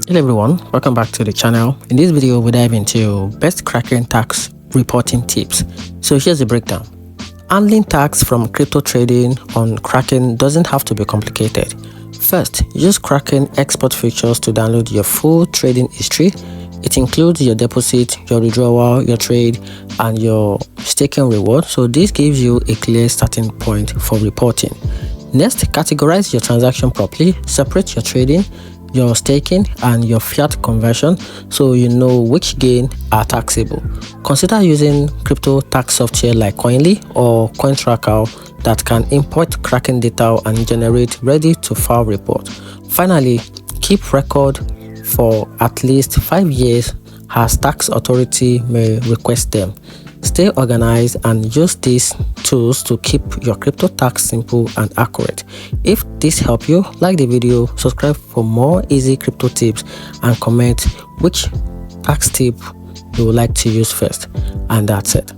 Hello everyone, welcome back to the channel. In this video we dive into best Kraken tax reporting tips. So here's the breakdown. Handling tax from crypto trading on Kraken doesn't have to be complicated. First, use Kraken export features to download your full trading history. It includes your deposit, your withdrawal, your trade, and your staking reward. So this gives you a clear starting point for reporting. Next, categorize your transaction properly. Separate your trading, your staking, and your fiat conversion so you know which gain are taxable. Consider using crypto tax software like Coinly or CoinTracker that can import Kraken data and generate ready-to-file report. Finally, keep record for at least 5 years as tax authority may request them. Stay organized and use these tools to keep your crypto tax simple and accurate. If this helped you, like the video, subscribe for more easy crypto tips, and comment which tax tip you would like to use first. And that's it.